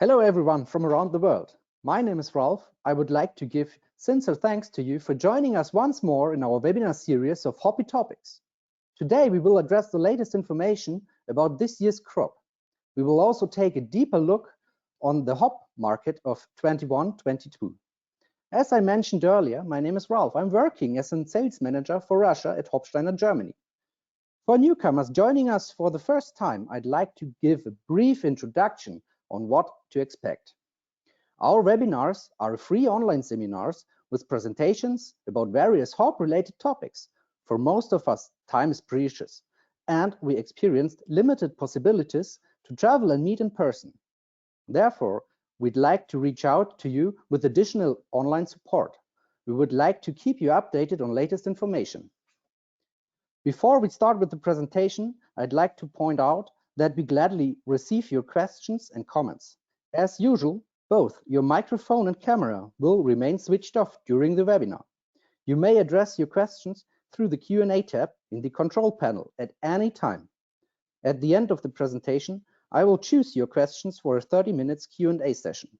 Hello everyone from around the world. My name is Ralph. I would like to give sincere thanks to you for joining us once more in our webinar series of HOPPY Topics. Today we will address the latest information about this year's crop. We will also take a deeper look on the hop market of 21-22. As I mentioned earlier, my name is Ralph. I'm working as a sales manager for Russia at Hopsteiner, Germany. For newcomers joining us for the first time, I'd like to give a brief introduction on what to expect. Our webinars are free online seminars with presentations about various hop-related topics. For most of us, time is precious, and we experienced limited possibilities to travel and meet in person. Therefore, we'd like to reach out to you with additional online support. We would like to keep you updated on latest information. Before we start with the presentation, I'd like to point out that we gladly receive your questions and comments. As usual, both your microphone and camera will remain switched off during the webinar. You may address your questions through the Q&A tab in the control panel at any time. At the end of the presentation, I will choose your questions for a 30-minute Q&A session.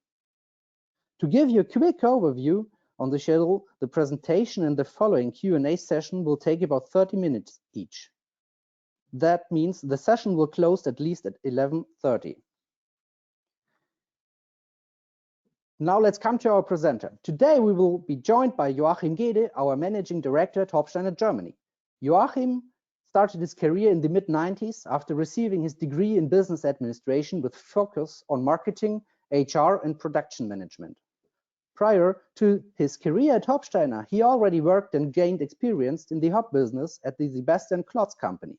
To give you a quick overview on the schedule, the presentation and the following Q&A session will take about 30 minutes each. That means the session will close at least at 11:30. Now let's come to our presenter. Today we will be joined by Joachim Gede, our Managing Director at Hopsteiner, Germany. Joachim started his career in the mid-90s after receiving his degree in business administration with focus on marketing, HR, and production management. Prior to his career at Hopsteiner, he already worked and gained experience in the hop business at the Sebastian Klotz company.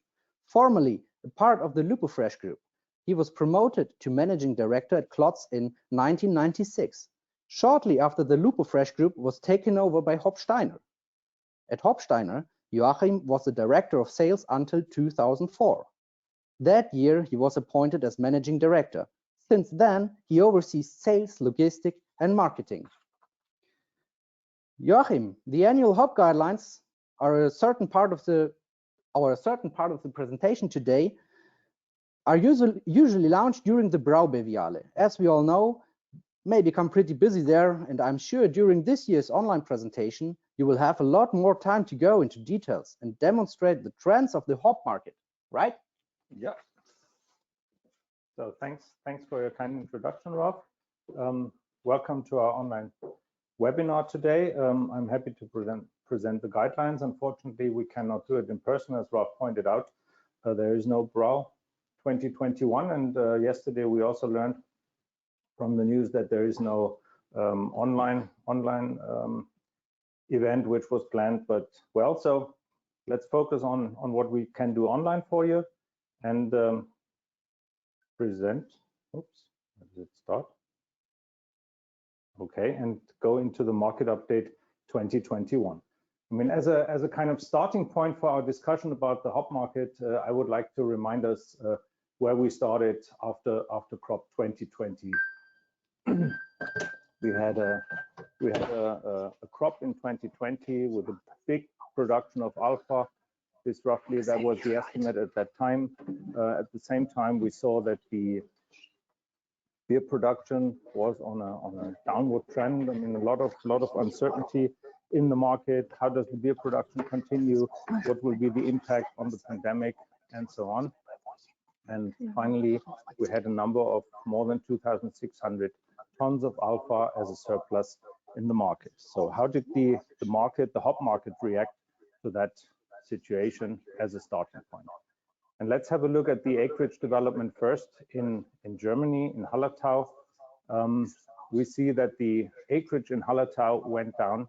Formerly a part of the Lupofresh group, he was promoted to managing director at Klotz in 1996, shortly after the Lupofresh group was taken over by Hopsteiner. At Hopsteiner, Joachim was the director of sales until 2004. That year, he was appointed as managing director. Since then, he oversees sales, logistics, and marketing. Joachim, the annual hop guidelines are a certain part of the presentation today are usually launched during the Braubeviale. As we all know, may become pretty busy there, and I'm sure during this year's online presentation, you will have a lot more time to go into details and demonstrate the trends of the hop market, right? Yeah. So thanks for your kind introduction, Rob. Welcome to our online webinar today. I'm happy to present the guidelines. Unfortunately, we cannot do it in person, as Rob pointed out. There is no Brau 2021, and yesterday we also learned from the news that there is no online event which was planned. But well, so let's focus on what we can do online for you and present. Oops, how does it start? Okay, and go into the market update 2021. I mean, as a kind of starting point for our discussion about the hop market, I would like to remind us where we started after crop 2020. we had a crop in 2020 with a big production of alpha. That was the estimate at that time. At the same time, we saw that the beer production was on a downward trend. I mean, a lot of uncertainty in the market. How does the beer production continue? What will be the impact on the pandemic, and so on? And finally, we had a number of more than 2,600 tons of alpha as a surplus in the market. So how did the hop market react to that situation as a starting point? And let's have a look at the acreage development first in Germany, in Hallertau. We see that the acreage in Hallertau went down,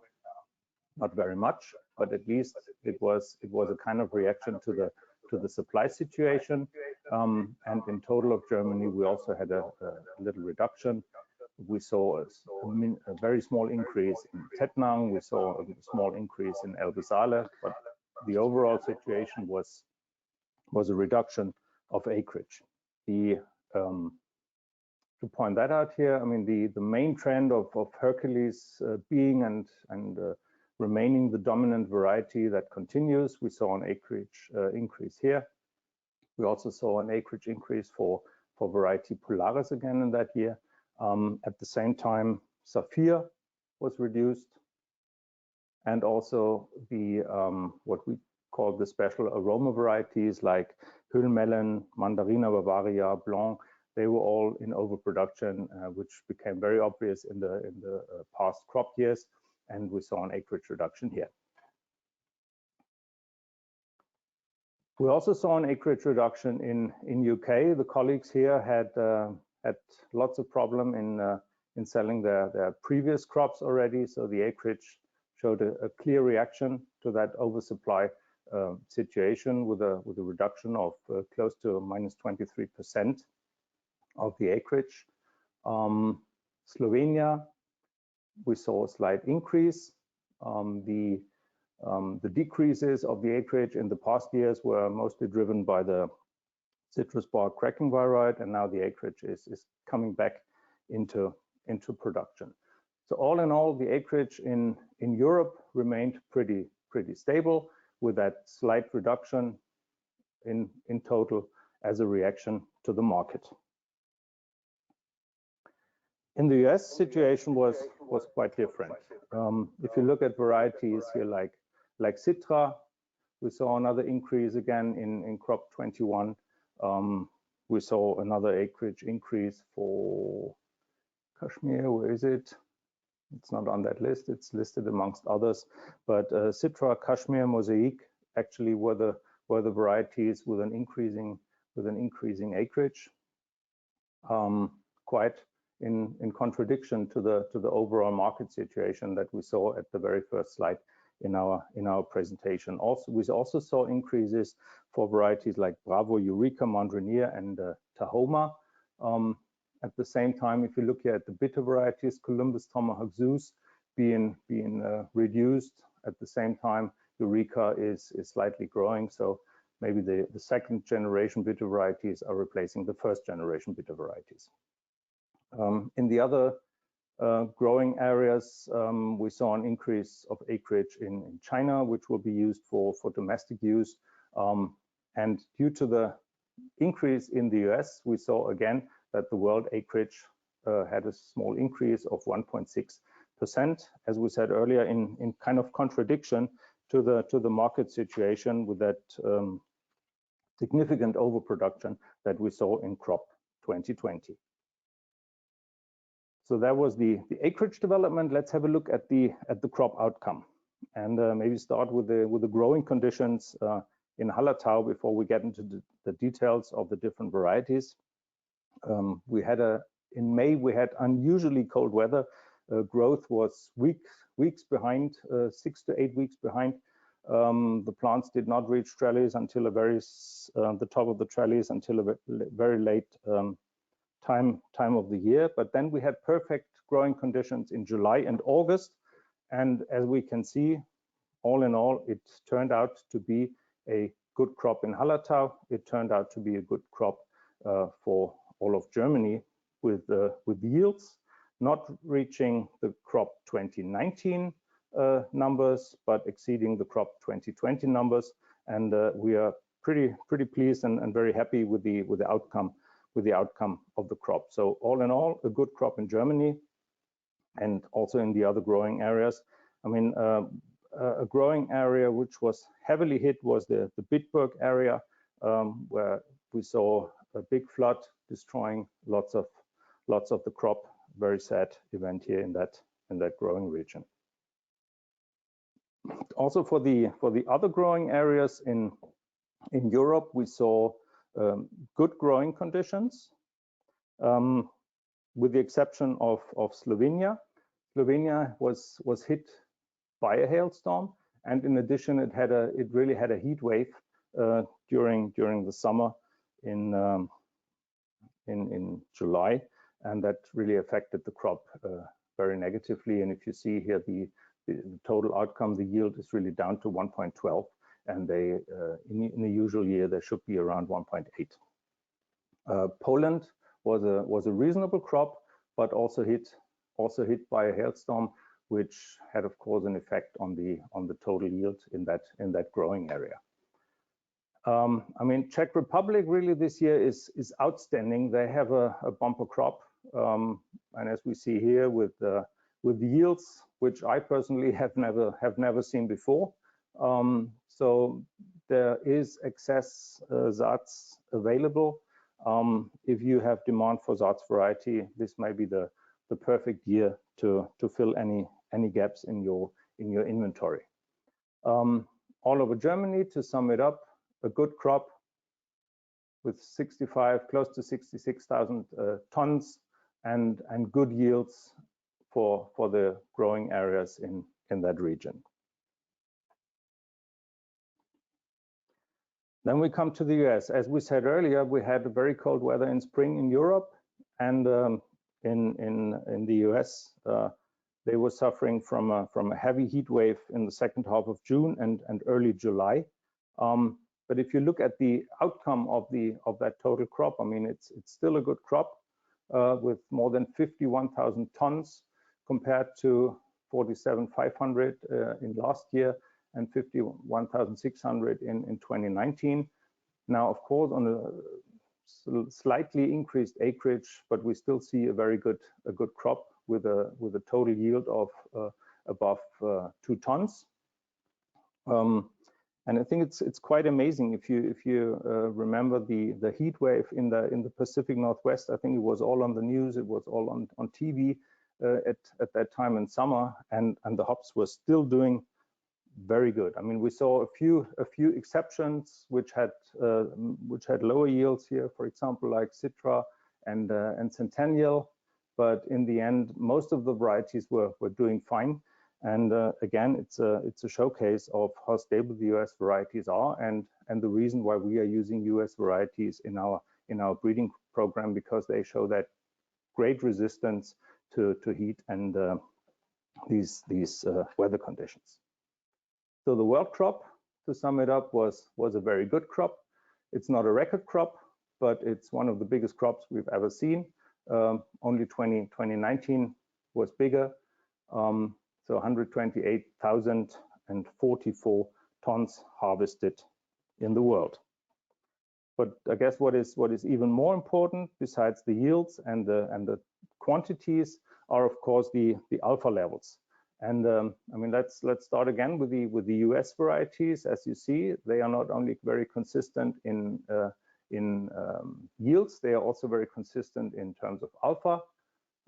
not very much, but at least it was a kind of reaction to the supply situation. And in total of Germany, we also had a little reduction. We saw a very small increase in Tettnang. We saw a small increase in Elbe Saale, but the overall situation was a reduction of acreage. To point that out here, I mean, the main trend of Hercules being and remaining the dominant variety that continues. We saw an acreage increase here. We also saw an acreage increase for variety Polaris again in that year. At the same time, Saphir was reduced, and also the what we call the special aroma varieties like Höhlmelon, Mandarina Bavaria, Blanc. They were all in overproduction, which became very obvious in the past crop years, and we saw an acreage reduction here. We also saw an acreage reduction in UK. The colleagues here had lots of problem in selling their previous crops already, so the acreage showed a clear reaction to that oversupply situation with a reduction of close to minus 23% of the acreage. Slovenia, we saw a slight increase. The decreases of the acreage in the past years were mostly driven by the citrus bark cracking variety, and now the acreage is coming back into production. So all in all, the acreage in Europe remained pretty stable, with that slight reduction in total as a reaction to the market. In the US, situation was quite different. If you look at varieties here like Citra, we saw another increase again in crop 21. We saw another acreage increase for Kashmir. Where is it? It's not on that list. It's listed amongst others. But Citra, Kashmir, Mosaic actually were the varieties with an increasing acreage. Quite in contradiction to the overall market situation that we saw at the very first slide in our presentation. Also, we also saw increases for varieties like Bravo, Eureka, Mandrinier, and Tahoma. At the same time, if you look here at the bitter varieties, Columbus, Tomahawk, Zeus being reduced. At the same time, Eureka is slightly growing. So maybe the second generation bitter varieties are replacing the first generation bitter varieties. In the other growing areas, we saw an increase of acreage in China, which will be used for domestic use. And due to the increase in the US, we saw again that the world acreage had a small increase of 1.6%, as we said earlier, in kind of contradiction to the market situation with that significant overproduction that we saw in crop 2020. So that was the acreage development. Let's have a look at the crop outcome, and maybe start with the growing conditions in Hallertau before we get into the details of the different varieties. In May we had unusually cold weather. Growth was weeks behind, 6 to 8 weeks behind. The plants did not reach trellis until the top of the trellis until a very late time of the year. But then we had perfect growing conditions in July and August, and as we can see, all in all, it turned out to be a good crop in Hallertau. It turned out to be a good crop for all of Germany, with yields not reaching the crop 2019 numbers, but exceeding the crop 2020 numbers. And we are pretty pleased and very happy with the outcome of the crop. So all in all, a good crop in Germany, and also in the other growing areas. I mean, a growing area which was heavily hit was the Bitburg area, where we saw a big flood destroying lots of the crop. Very sad event here in that growing region. Also for the other growing areas in Europe, we saw good growing conditions, with the exception of Slovenia. Slovenia was hit by a hailstorm, and in addition, it really had a heat wave during the summer in July, and that really affected the crop very negatively. And if you see here the total outcome, the yield is really down to 1.12, and in a usual year there should be around 1.8. Poland was a reasonable crop, but also hit by a hailstorm, which had of course an effect on the total yield in that growing area. I mean, Czech Republic really this year is outstanding. They have a bumper crop, and as we see here with yields, which I personally have never seen before. So there is excess Saats available. If you have demand for Saats variety, this may be the perfect year to fill any gaps in your inventory. All over Germany, to sum it up, a good crop with 65, close to 66,000 tons, and good yields for the growing areas in that region. Then we come to the US. As we said earlier, we had very cold weather in spring in Europe, and in the US, they were suffering from a heavy heat wave in the second half of June and early July. But if you look at the outcome of that total crop, I mean, it's still a good crop with more than 51,000 tons compared to 47,500 in last year and 51,600 in 2019. Now, of course, on a slightly increased acreage, but we still see a very good crop with a total yield of above 2 tons. And I think it's quite amazing if you remember the heat wave in the Pacific Northwest. I think it was all on the news. It was all on TV at that time in summer, and the hops were still doing very good. I mean, we saw a few exceptions which had lower yields here, for example, like Citra and Centennial. But in the end, most of the varieties were doing fine. And again, it's a showcase of how stable the US varieties are, and the reason why we are using US varieties in our breeding program, because they show that great resistance to heat and these weather conditions. So the world crop, to sum it up, was a very good crop. It's not a record crop, but it's one of the biggest crops we've ever seen. Only 2019 was bigger. So 128,044 tons harvested in the world. But I guess what is even more important, besides the yields and the quantities, are of course the alpha levels. And I mean, let's start again with the US varieties. As you see, they are not only very consistent in yields, they are also very consistent in terms of alpha.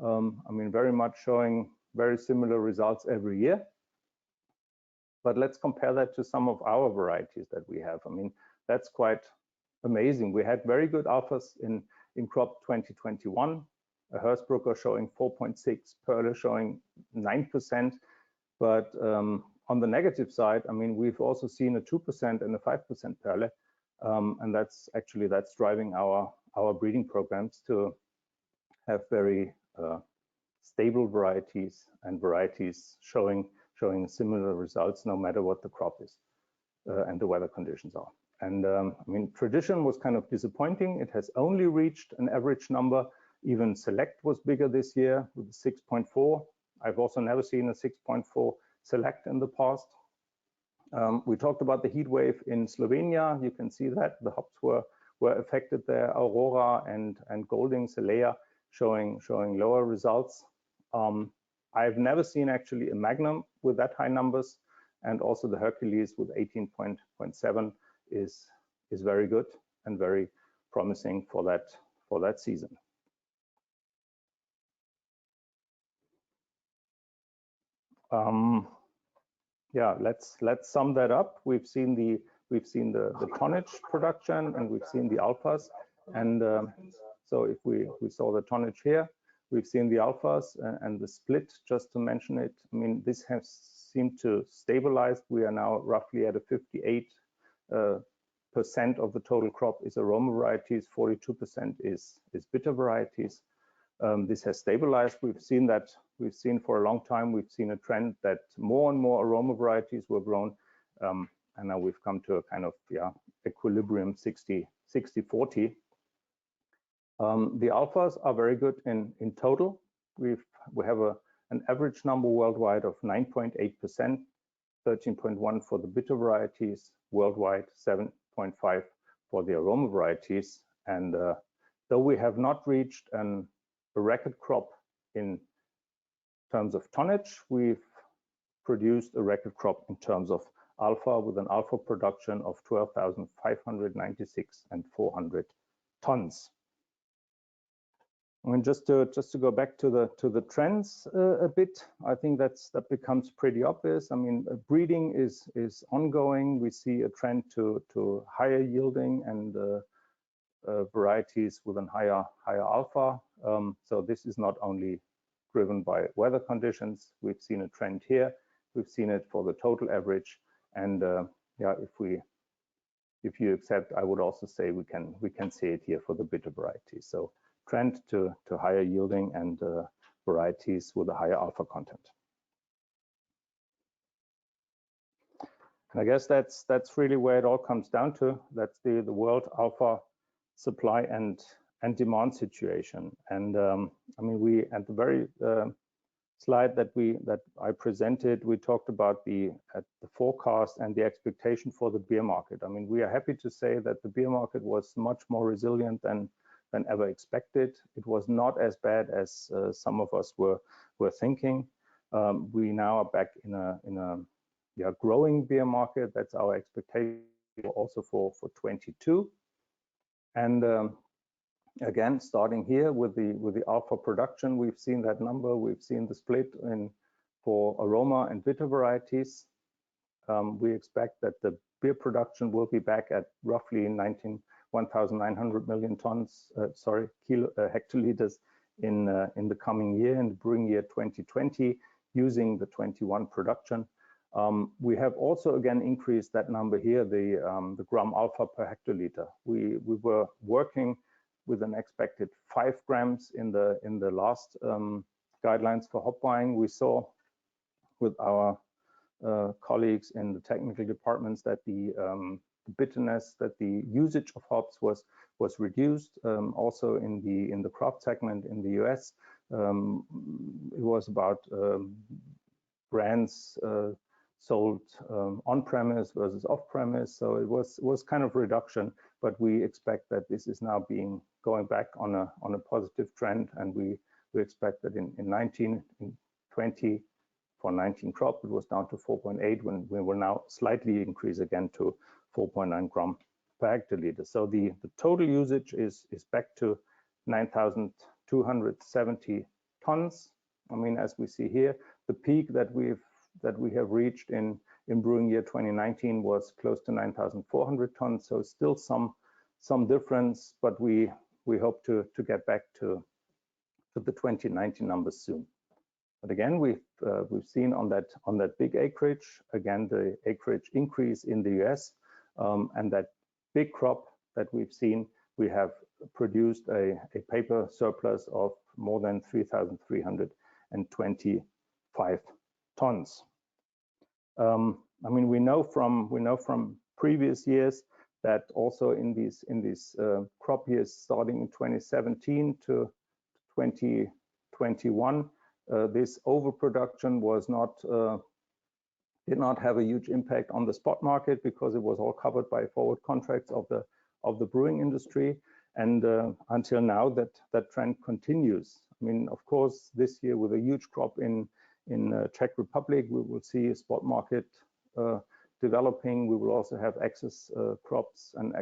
I mean, very much showing very similar results every year. But let's compare that to some of our varieties that we have. I mean, that's quite amazing. We had very good alphas in crop 2021, a Hersbrucker showing 4.6, Perle showing 9%. But on the negative side, I mean, we've also seen a 2% and a 5% Perle. And that's driving our breeding programs to have very stable varieties and varieties showing similar results no matter what the crop is and the weather conditions are. And I mean, Tradition was kind of disappointing. It has only reached an average number. Even Select was bigger this year with 6.4. I've also never seen a 6.4 Select in the past. We talked about the heat wave in Slovenia. You can see that the hops were affected there. Aurora and Golding, Celea showing lower results. I've never seen actually a Magnum with that high numbers, and also the Hercules with 18.7 is very good and very promising for that season. Yeah, let's sum that up. We've seen the tonnage production, and we've seen the alphas, and so if we saw the tonnage here, we've seen the alphas and the split, just to mention it. I mean, this has seemed to stabilize. We are now roughly at a 58% of the total crop is aroma varieties, 42% is bitter varieties. This has stabilized. We've seen for a long time, we've seen a trend that more and more aroma varieties were grown, and now we've come to a kind of equilibrium 60-40. The alphas are very good in total. We have an average number worldwide of 9.8%, 13.1 for the bitter varieties, worldwide 0.5 for the aroma varieties. And though we have not reached a record crop in terms of tonnage, we've produced a record crop in terms of alpha, with an alpha production of 12,596 and 400 tons. I mean, just to go back to the trends a bit, I think that becomes pretty obvious. I mean, breeding is ongoing. We see a trend to higher yielding and varieties with a higher alpha. So this is not only driven by weather conditions. We've seen a trend here. We've seen it for the total average, and yeah, if you accept, I would also say we can see it here for the bitter varieties. So trend to higher yielding and varieties with a higher alpha content. And I guess that's really where it all comes down to. That's the world alpha supply and demand situation. And I mean, we at the very slide that I presented, we talked about the forecast and the expectation for the beer market. I mean, we are happy to say that the beer market was much more resilient than ever expected. It was not as bad as some of us were thinking. We now are back in a growing beer market. That's our expectation also for 22. And again, starting here with the alpha production, we've seen that number. We've seen the split for aroma and bitter varieties. We expect that the beer production will be back at roughly 1,900 million tons, hectoliters in the coming year, in the brewing year 2020, using the 21 production. We have also again increased that number here, the gram alpha per hectoliter. We were working with an expected 5 grams in the last guidelines for hop buying. We saw with our colleagues in the technical departments that the bitterness, that the usage of hops was reduced. Also in the craft segment in the US, it was about brands sold on-premise versus off-premise, so it was kind of reduction, but we expect that this is now going back on a positive trend, and we expect that in 20 for 19 crop, it was down to 4.8, when we will now slightly increase again to 4.9 gram per hectoliter. So the total usage is back to 9,270 tons. I mean, as we see here, the peak that we have reached in brewing year 2019 was close to 9,400 tons. So still some difference, but we hope to get back to the 2019 numbers soon. But again, we've seen on that big acreage, again, the acreage increase in the US, and that big crop that we've seen, we have produced a paper surplus of more than 3,325 tons. I mean, we know from previous years that also in these crop years starting in 2017 to 2021, this overproduction did not have a huge impact on the spot market, because it was all covered by forward contracts of the brewing industry. And until now, that trend continues. I mean, of course, this year with a huge crop in Czech Republic, we will see a spot market developing. We will also have excess crops and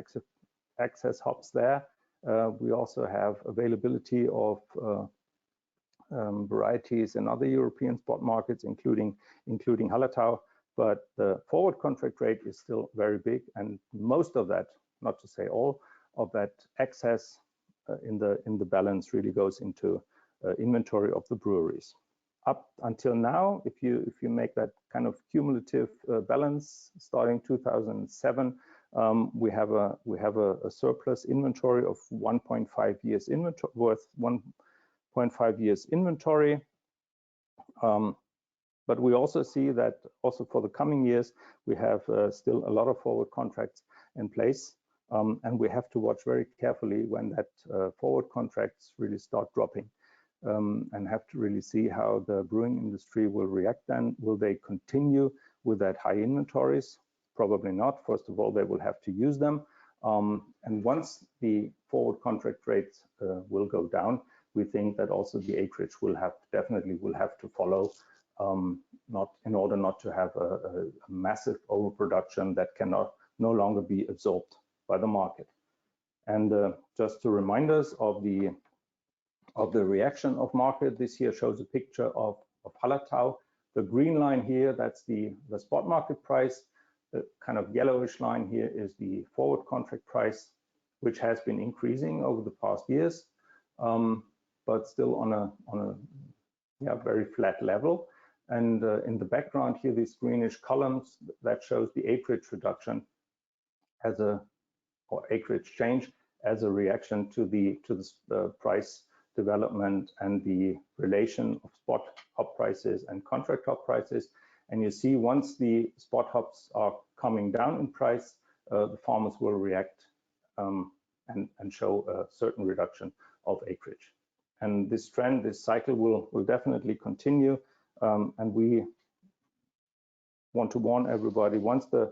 excess hops there. We also have availability of varieties in other European spot markets, including Hallertau, but the forward contract rate is still very big, and most of that, not to say all of that excess in the balance really goes into inventory of the breweries. Up until now, if you make that kind of cumulative balance starting 2007, we have a surplus inventory of 1.5 years inventory, worth 1.5 years inventory. But we also see that also for the coming years, we have still a lot of forward contracts in place, and we have to watch very carefully when that forward contracts really start dropping, and have to really see how the brewing industry will react then. Will they continue with that high inventories? Probably not. First of all, they will have to use them. And once the forward contract rates will go down, we think that also the acreage definitely will have to follow, not in order not to have a massive overproduction that cannot no longer be absorbed by the market. And just to remind us of the reaction of market, this here shows a picture of Hallertau. The green line here, that's the spot market price. The kind of yellowish line here is the forward contract price, which has been increasing over the past years, but still on a very flat level. And in the background here, these greenish columns, that shows the acreage reduction or acreage change as a reaction to the price development and the relation of spot hop prices and contract hop prices. And you see, once the spot hops are coming down in price, the farmers will react and show a certain reduction of acreage. And this trend, this cycle will definitely continue. And we want to warn everybody, once the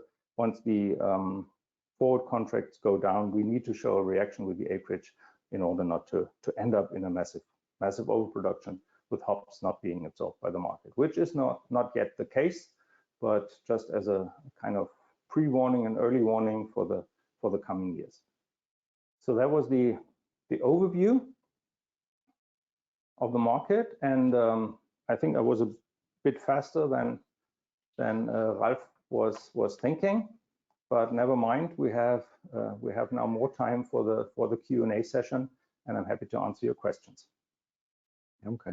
forward contracts go down, we need to show a reaction with the acreage in order not to end up in a massive overproduction with hops not being absorbed by the market, which is not yet the case, but just as a kind of pre-warning and early warning for the coming years. So that was the overview of the market, and I think I was a bit faster than Ralf was thinking, but never mind. We have now more time for the Q&A session, and I'm happy to answer your questions. Okay.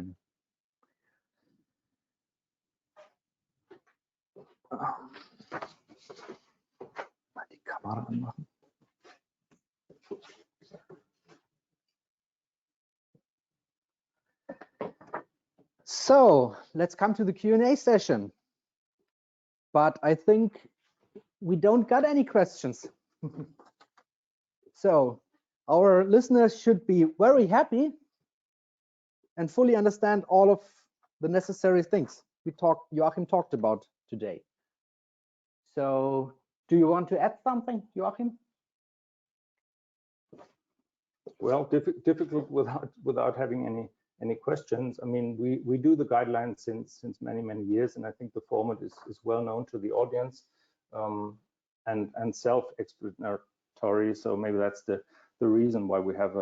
Mal die Kamera anmachen. So let's come to the Q&A session. But I think we don't got any questions. So our listeners should be very happy and fully understand all of the necessary things Joachim talked about today. So do you want to add something, Joachim? Well, difficult without having any questions. I mean, we do the guidelines since many years, and I think the format is well known to the audience, and self-explanatory. So maybe that's the reason why we have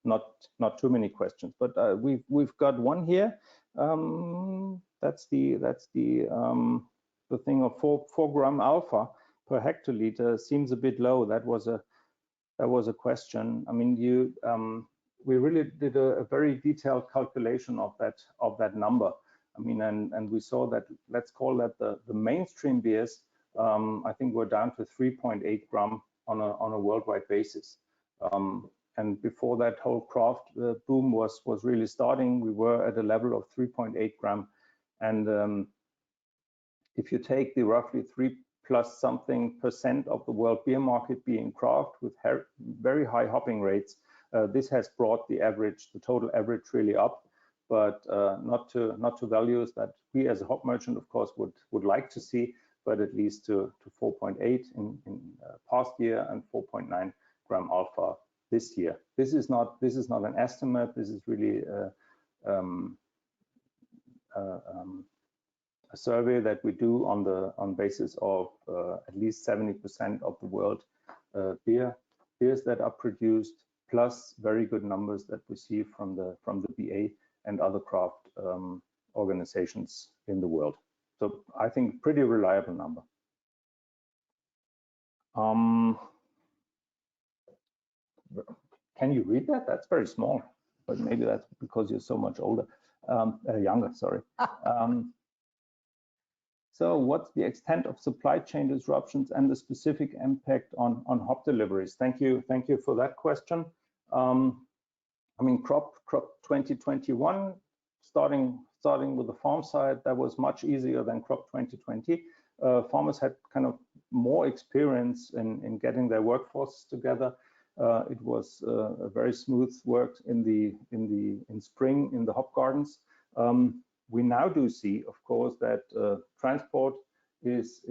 not too many questions. But we've got one here. That's the thing of 4 gram alpha per hectoliter seems a bit low. That was a question. I mean, we really did a very detailed calculation of that number. I mean, and we saw that, let's call that the mainstream beers, I think we're down to 3.8 gram on a worldwide basis. And before that whole craft boom was really starting, we were at a level of 3.8 gram. And if you take the roughly 3+ something % of the world beer market being craft with very high hopping rates, this has brought the total average really up, but not to values that we as a hop merchant, of course, would like to see, but at least to 4.8 in past year and 4.9 gram alpha this year. This is not an estimate. This is really a survey that we do on basis of at least 70% of the world beers that are produced, plus very good numbers that we see from the BA and other craft organizations in the world. So I think pretty reliable number. Can you read that? That's very small, but maybe that's because you're so much younger, sorry. So what's the extent of supply chain disruptions and the specific impact on hop deliveries? Thank you for that question. I mean, crop 2021, starting with the farm side, that was much easier than crop 2020. Farmers had kind of more experience in getting their workforce together. It was a very smooth work in spring in the hop gardens. We now do see, of course, that transport is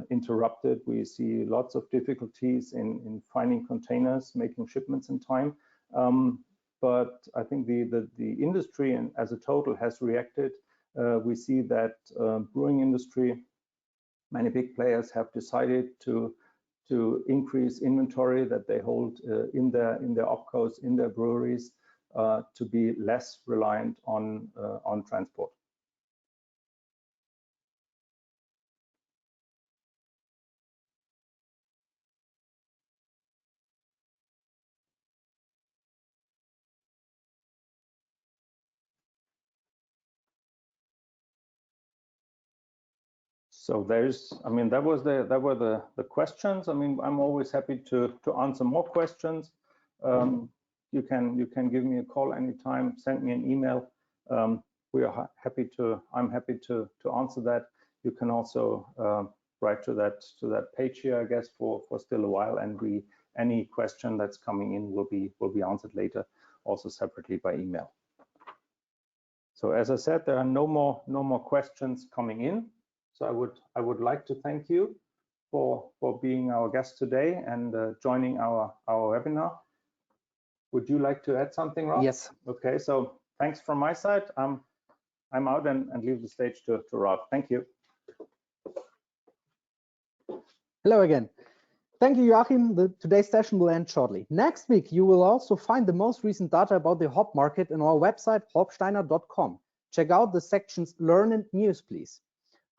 interrupted. We see lots of difficulties in finding containers, making shipments in time. But I think the industry and as a total has reacted. We see that brewing industry, many big players have decided to increase inventory that they hold in their opcos, in their breweries, to be less reliant on transport. So there's, I mean, that were the questions. I mean, I'm always happy to answer more questions. You can give me a call anytime, send me an email. We are happy to. I'm happy to answer that. You can also write to that page here, I guess, for still a while, and any question that's coming in will be answered later, also separately by email. So as I said, there are no more questions coming in. So I would like to thank you for being our guest today and joining our webinar. Would you like to add something, Rob? Yes. Okay, so thanks from my side. I'm out and leave the stage to Rob. Thank you. Hello again. Thank you, Joachim. Today's session will end shortly. Next week, you will also find the most recent data about the hop market on our website, hopsteiner.com. Check out the sections Learn and News, please.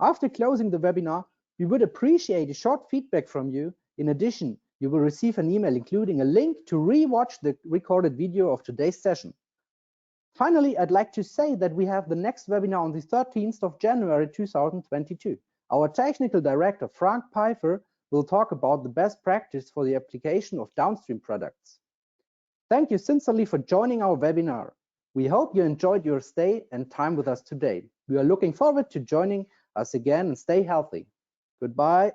After closing the webinar, we would appreciate a short feedback from you. In addition, you will receive an email including a link to re-watch the recorded video of today's session. Finally, I'd like to say that we have the next webinar on the 13th of January 2022. Our technical director, Frank Pfeiffer, will talk about the best practice for the application of downstream products. Thank you sincerely for joining our webinar. We hope you enjoyed your stay and time with us today. We are looking forward to joining us again and stay healthy. Goodbye.